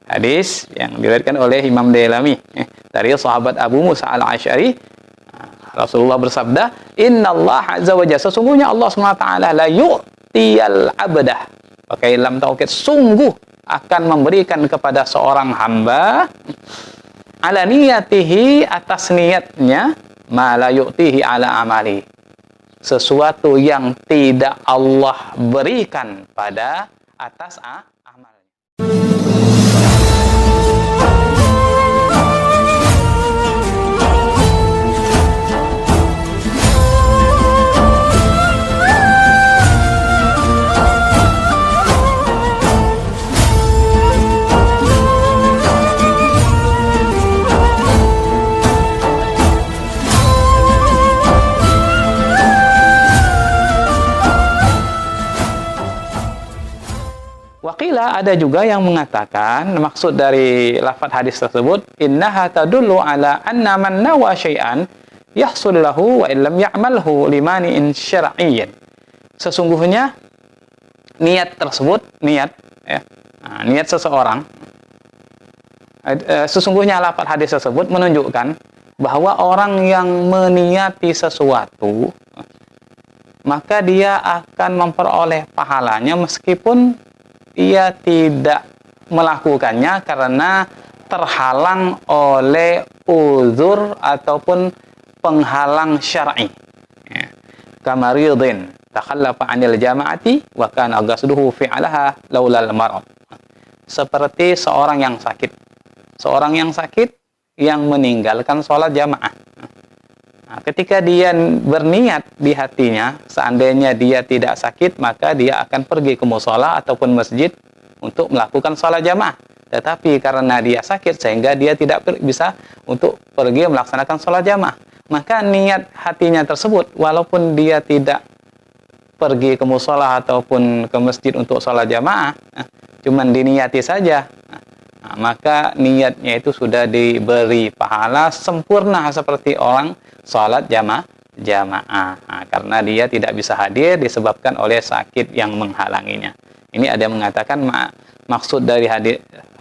Hadis yang diriwayatkan oleh Imam Dailami dari sahabat Abu Musa al-Asy'ari. Rasulullah bersabda, "Innallaha azza wa jalla, sesungguhnya Allah SWT la yu'tiyal abdah." Pakai lam taukid, sungguh akan memberikan kepada seorang hamba ala niyatihi, atas niatnya, ma la yu'tihi ala amali, sesuatu yang tidak Allah berikan pada atas amalnya. Waqila, ada juga yang mengatakan maksud dari lafaz hadis tersebut, innaha tadullu ala anna man nawa syai'an yahsul lahu wa illam ya'malhu limani'in syar'iyyin. Sesungguhnya niat tersebut, niat seseorang, sesungguhnya lafaz hadis tersebut menunjukkan bahwa orang yang meniati sesuatu, maka dia akan memperoleh pahalanya meskipun ia tidak melakukannya karena terhalang oleh uzur ataupun penghalang syar'i. Kamaridin takhallafa 'anil jama'ati wa kana qasduhu fi'laha laulal marad. Seperti seorang yang sakit. Seorang yang sakit yang meninggalkan sholat jamaah. Nah, ketika dia berniat di hatinya, seandainya dia tidak sakit, maka dia akan pergi ke mushola ataupun masjid untuk melakukan sholat jamaah. Tetapi karena dia sakit, sehingga dia tidak bisa untuk pergi melaksanakan sholat jamaah. Maka niat hatinya tersebut, walaupun dia tidak pergi ke mushola ataupun ke masjid untuk sholat jamaah, cuman diniati saja, maka niatnya itu sudah diberi pahala sempurna seperti orang sholat jamaah. Karena dia tidak bisa hadir disebabkan oleh sakit yang menghalanginya. Ini ada yang mengatakan maksud dari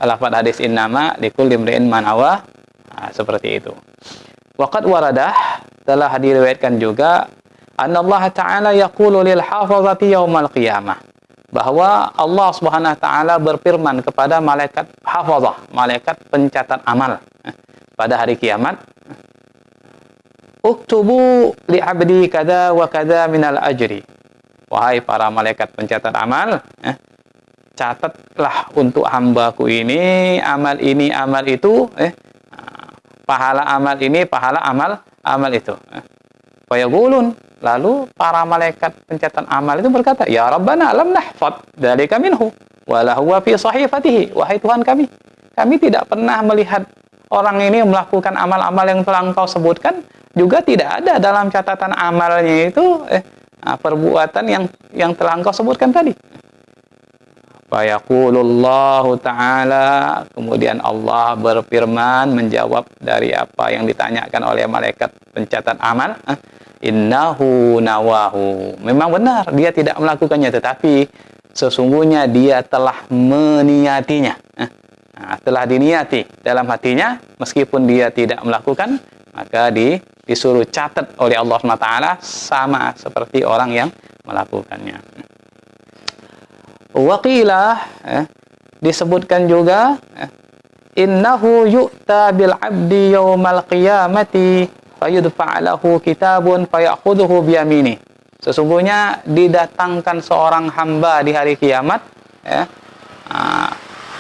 lafaz hadis innama likulli imri'in ma nawa, seperti itu. Waqad waradah, telah diriwayatkan juga, annallaha ta'ala yaqulu lil hafazati yaumal qiyamah, bahwa Allah Subhanahu wa taala berfirman kepada malaikat hafazah, malaikat pencatat amal pada hari kiamat, uktubu li abdi kada wa kada minal ajri. Wahai para malaikat pencatat amal, catatlah untuk hambaku ini amal itu, pahala amal ini, pahala amal itu. Fayaqulun, lalu para malaikat pencatat amal itu berkata, ya Rabbana lam nahfad dzalika minhu wala huwa fi sahifatihi. Wahai Tuhan kami tidak pernah melihat orang ini melakukan amal-amal yang telah Engkau sebutkan, juga tidak ada dalam catatan amalnya itu perbuatan yang telah Engkau sebutkan tadi. Fayaqulullahu ta'ala, kemudian Allah berfirman menjawab dari apa yang ditanyakan oleh malaikat pencatat amal, innahu nawahu, memang benar dia tidak melakukannya, tetapi sesungguhnya dia telah meniatinya. Telah diniati dalam hatinya, meskipun dia tidak melakukan, maka disuruh catat oleh Allah SWT sama seperti orang yang melakukannya. Waqilah, disebutkan juga, innahu yu'ta bil abdi yaumal qiyamati fayudfa'alahu kitabun fayakhudhuhu biyamini. Sesungguhnya didatangkan seorang hamba di hari kiamat,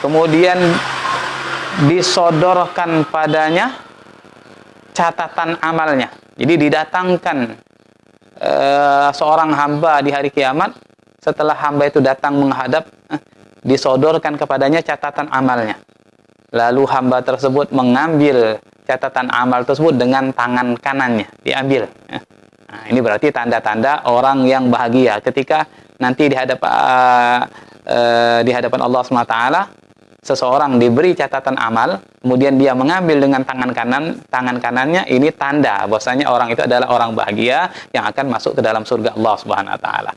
kemudian disodorkan padanya catatan amalnya. Jadi didatangkan seorang hamba di hari kiamat, setelah hamba itu datang menghadap, disodorkan kepadanya catatan amalnya. Lalu hamba tersebut mengambil catatan amal tersebut dengan tangan kanannya, diambil. Nah, ini berarti tanda-tanda orang yang bahagia ketika nanti di hadapan Allah SWT, seseorang diberi catatan amal, kemudian dia mengambil dengan tangan kanannya, ini tanda bahwasanya orang itu adalah orang bahagia yang akan masuk ke dalam surga Allah Subhanahu wa taala.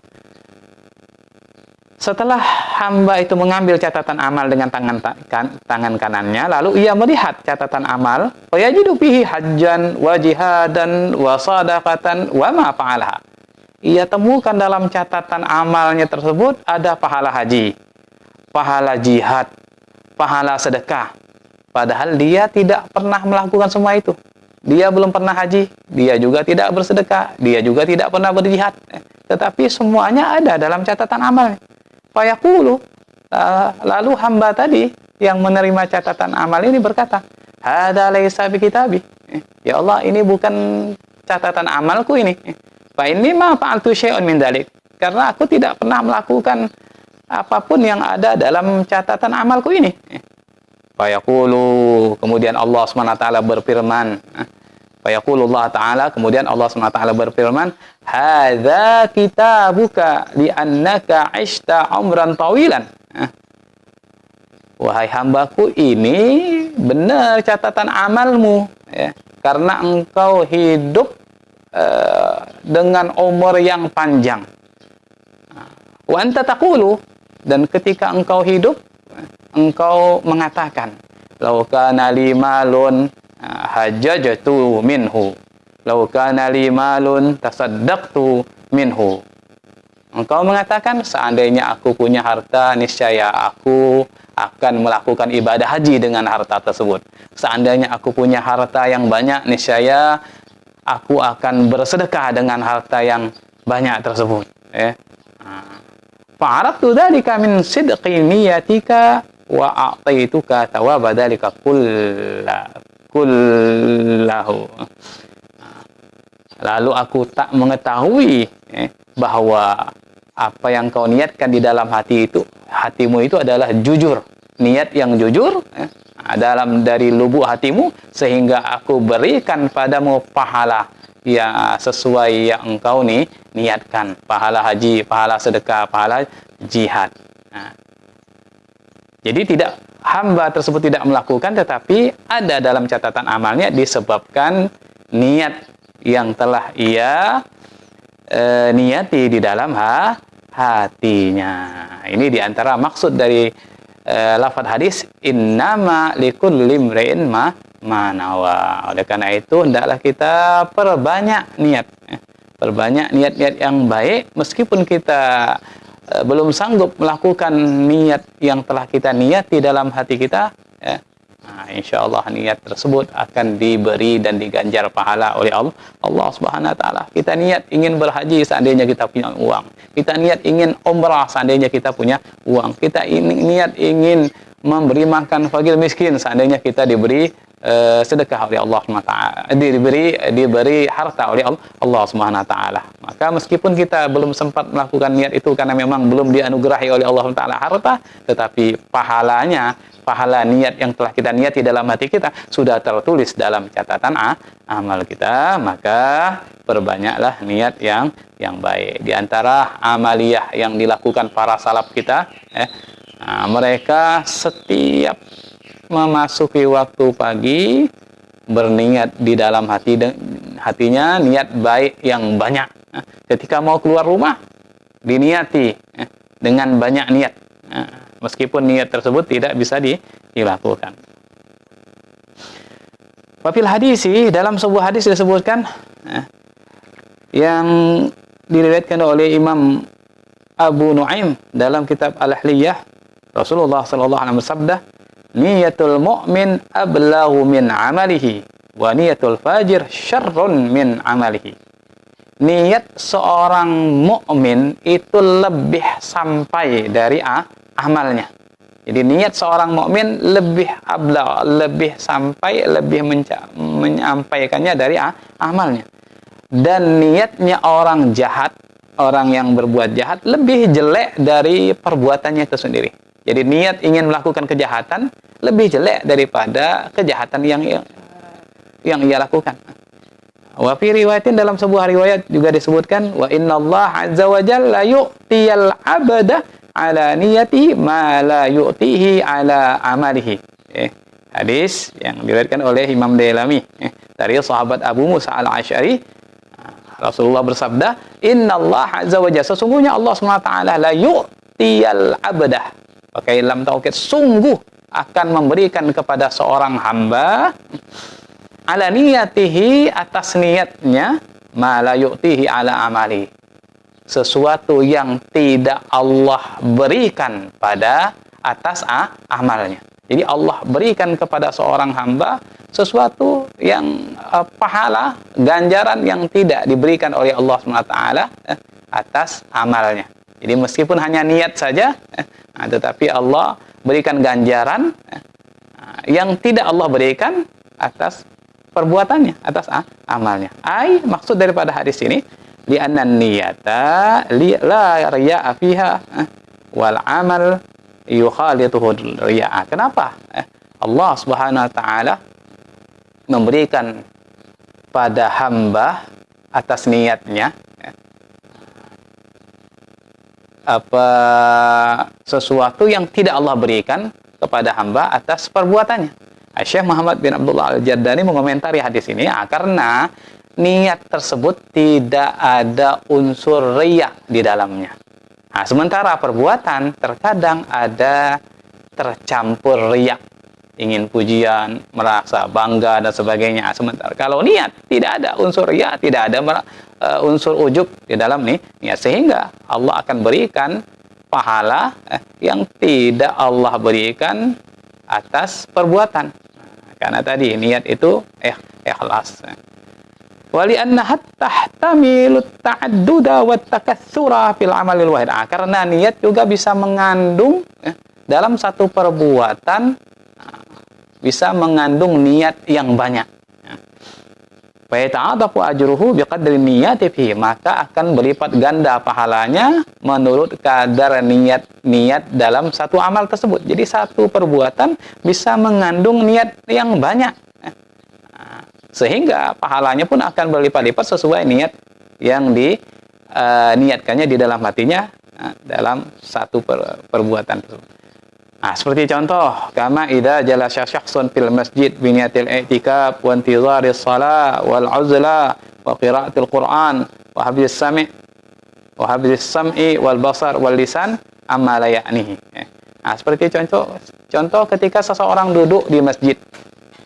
Setelah hamba itu mengambil catatan amal dengan tangan kanannya, lalu ia melihat catatan amal, fayajidu fihi hajjan wa jihadan wa shadaqatan wa ma fa'alaha. Ia temukan dalam catatan amalnya tersebut ada pahala haji, pahala jihad, pahala sedekah. Padahal dia tidak pernah melakukan semua itu. Dia belum pernah haji, dia juga tidak bersedekah, dia juga tidak pernah berjihad. Tetapi semuanya ada dalam catatan amalnya. Fayaqulu, lalu hamba tadi yang menerima catatan amal ini berkata, hadza laisa bi kitabi. Ya Allah, ini bukan catatan amalku ini. Fa inni ma fa'altu syai'un min dzalik. Karena aku tidak pernah melakukan apapun yang ada dalam catatan amalku ini. Fayaqulu, kemudian Allah SWT berfirman. Fayaqulullah Ta'ala, kemudian Allah SWT berfirman, hadza kitabuka li'annaka 'ishta 'umran tawilan. Wahai hambaku, ini benar catatan amalmu, ya, karena engkau hidup dengan umur yang panjang. Wa anta taqulu, dan ketika engkau hidup, engkau mengatakan, law kana li malun hajjajtu minhu, law kana li malun tasaddaqtu minhu. Engkau mengatakan, seandainya aku punya harta, niscaya aku akan melakukan ibadah haji dengan harta tersebut. Seandainya aku punya harta yang banyak, niscaya aku akan bersedekah dengan harta yang banyak tersebut. Fa'arabtu dzalika min sidqi niyatika wa a'taituka thawaba dzalika kullahu. Lalu aku tak mengetahui bahwa apa yang kau niatkan di dalam hatimu itu adalah jujur, niat yang jujur dalam dari lubuk hatimu, sehingga aku berikan padamu pahala ya sesuai yang engkau niatkan, pahala haji, pahala sedekah, pahala jihad. Jadi hamba tersebut tidak melakukan, tetapi ada dalam catatan amalnya disebabkan niat yang telah ia niati di dalam hatinya. Ini diantara maksud dari lafaz hadis, innama likulli imri'in ma nawa. Oleh karena itu hendaklah kita perbanyak niat, perbanyak niat-niat yang baik, meskipun kita belum sanggup melakukan niat yang telah kita niati dalam hati kita, ya. Insya Allah niat tersebut akan diberi dan diganjar pahala oleh Allah Subhanahu Wa Taala. Kita niat ingin berhaji seandainya kita punya uang. Kita niat ingin umrah seandainya kita punya uang. Kita niat ingin memberi makan fakir miskin seandainya kita diberi sedekah oleh Allah SWT, diberi harta oleh Allah Subhanahu Wa Taala. Maka meskipun kita belum sempat melakukan niat itu karena memang belum dianugerahi oleh Allah SWT harta, tetapi pahala niat yang telah kita niati dalam hati kita sudah tertulis dalam catatan amal kita. Maka perbanyaklah niat yang baik. Di antara amaliyah yang dilakukan para salaf kita, mereka setiap memasuki waktu pagi berniat di dalam hatinya niat baik yang banyak. Ketika mau keluar rumah diniati dengan banyak niat, meskipun niat tersebut tidak bisa dilakukan. Wafil hadisi, dalam sebuah hadis disebutkan yang diriwayatkan oleh Imam Abu Nuaim dalam kitab Al-Ahliyah, Rasulullah sallallahu alaihi wasallam bersabda, niyatul mu'min ablahu min amalihi wa niyatul fajir syarrun min amalihi. Niat seorang mukmin itu lebih sampai dari amalnya. Jadi niat seorang mukmin lebih abla, lebih sampai, lebih menyampaikannya dari amalnya. Dan niatnya orang jahat, orang yang berbuat jahat, lebih jelek dari perbuatannya itu sendiri. Jadi niat ingin melakukan kejahatan lebih jelek daripada kejahatan yang ia lakukan. Wa fi riwayatin, dalam sebuah riwayat juga disebutkan, wa innallaha azza wa jalla yu'tiyal 'abda ala niyati ma la yu'tihi ala amalihi. Hadis yang diriwayatkan oleh Imam Dailami dari sahabat Abu Musa al-Asy'ari. Rasulullah bersabda, innallaha azza wa jalla, sesungguhnya Allah SWT la yu'tiyal abdah, pakai lam taukid, sungguh akan memberikan kepada seorang hamba ala niyatihi, atas niatnya, ma la yu'tihi ala amali, sesuatu yang tidak Allah berikan pada atas amalnya. Jadi Allah berikan kepada seorang hamba sesuatu yang pahala, ganjaran yang tidak diberikan oleh Allah SWT atas amalnya. Jadi meskipun hanya niat saja, tetapi Allah berikan ganjaran yang tidak Allah berikan atas perbuatannya, atas amalnya. Maksud daripada hadis ini, li'anna niyata la riya'a fiha wal amal yukhalituhu riya'a. Kenapa? Allah Subhanahu wa taala memberikan pada hamba atas niatnya sesuatu yang tidak Allah berikan kepada hamba atas perbuatannya. Syekh Muhammad bin Abdullah Al-Jaddani mengomentari hadis ini karena niat tersebut tidak ada unsur riya di dalamnya. Sementara perbuatan terkadang ada tercampur riya, ingin pujian, merasa bangga dan sebagainya. Sementara kalau niat tidak ada unsur riya, tidak ada unsur ujub di dalam niat, sehingga Allah akan berikan pahala yang tidak Allah berikan atas perbuatan. Karena tadi niat itu ikhlas. Wali'annaha tahtamilu ta'adduda wa takatsura fil amalil wahid. Karena niat juga bisa mengandung dalam satu perbuatan, bisa mengandung niat yang banyak. Fa yata'adafu ajruhu biqadri niyati fihi, maka akan berlipat ganda pahalanya menurut kadar niat dalam satu amal tersebut. Jadi satu perbuatan bisa mengandung niat yang banyak, sehingga pahalanya pun akan berlipat-lipat sesuai niat yang diniatkannya di dalam hatinya dalam satu perbuatan tersebut. Seperti contoh, kama idza jalasa syakhsun fil masjid bi niyatil i'tikaf wa intizaris shalah wal uzla wa qira'atil Qur'an wa habis sam'i wal basar wal lisan amma la ya'nihi. Seperti contoh ketika seseorang duduk di masjid.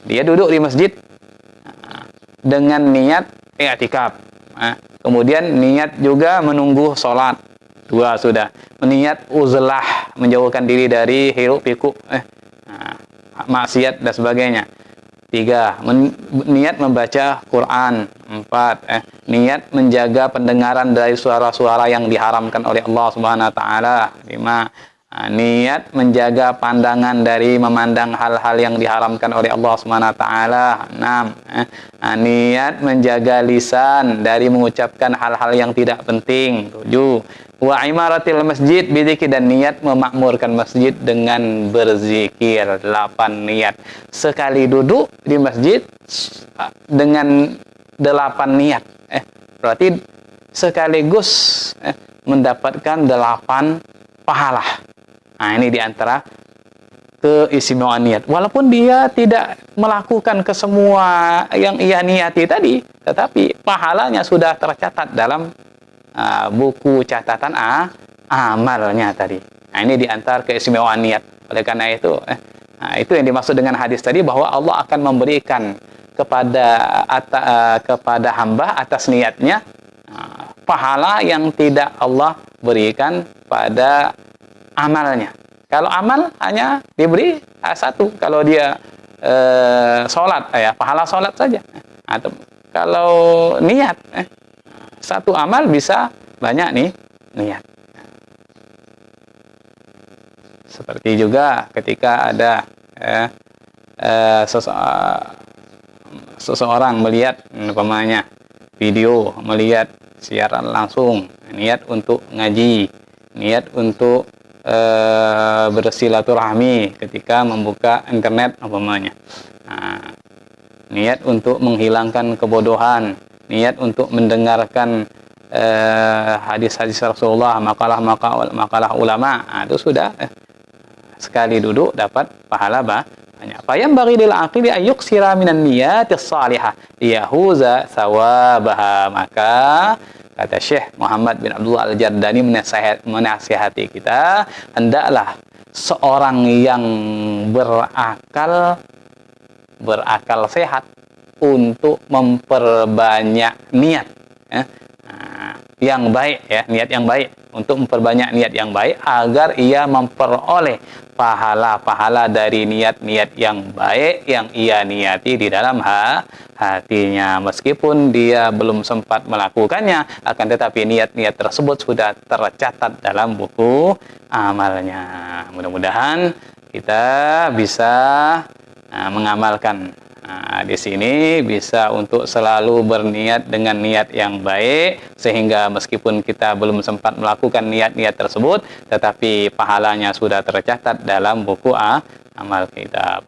Dia duduk di masjid dengan niat i'tikaf. Kemudian niat juga menunggu salat. 2 sudah. Niat uzlah, menjauhkan diri dari hiruk pikuk, maksiat dan sebagainya. 3. Niat membaca Quran. 4. Niat menjaga pendengaran dari suara-suara yang diharamkan oleh Allah Subhanahu wa taala. 5. Niat menjaga pandangan dari memandang hal-hal yang diharamkan oleh Allah Subhanahu wa taala. 6. Niat menjaga lisan dari mengucapkan hal-hal yang tidak penting. 7. Wa imaratil masjid bidzikir, dan niat memakmurkan masjid dengan berzikir. 8. Niat sekali duduk di masjid dengan 8 niat. Berarti sekaligus mendapatkan 8 pahala. Ini diantara keistimewaan niat. Walaupun dia tidak melakukan kesemua yang ia niati tadi, tetapi pahalanya sudah tercatat dalam buku catatan amalnya tadi. Ini diantara keistimewaan niat. Oleh karena itu, itu yang dimaksud dengan hadis tadi, bahwa Allah akan memberikan kepada hamba atas niatnya pahala yang tidak Allah berikan pada amalnya. Kalau amal hanya diberi 1, kalau dia sholat, pahala sholat saja. Atau kalau niat, satu amal bisa banyak niat. Seperti juga ketika ada seseorang melihat umpamanya video, melihat siaran langsung, niat untuk ngaji, niat untuk bersilaturahmi ketika membuka internet umpamanya, niat untuk menghilangkan kebodohan, niat untuk mendengarkan hadis-hadis Rasulullah, makalah ulama, itu sudah sekali duduk dapat pahala banyak. Fayam bagi lil aqili ayyuk sira minan niyatis salihah yahuza sawabaha, maka Kata Syekh Muhammad bin Abdullah Al-Jardani menasihati kita, hendaklah seorang yang berakal sehat untuk memperbanyak niat, ya. Yang baik, ya, niat yang baik, untuk memperbanyak niat yang baik agar ia memperoleh pahala-pahala dari niat-niat yang baik yang ia niati di dalam hatinya, meskipun dia belum sempat melakukannya, akan tetapi niat-niat tersebut sudah tercatat dalam buku amalnya. Mudah-mudahan kita bisa mengamalkan. Di sini bisa untuk selalu berniat dengan niat yang baik, sehingga meskipun kita belum sempat melakukan niat-niat tersebut, tetapi pahalanya sudah tercatat dalam buku amal kita.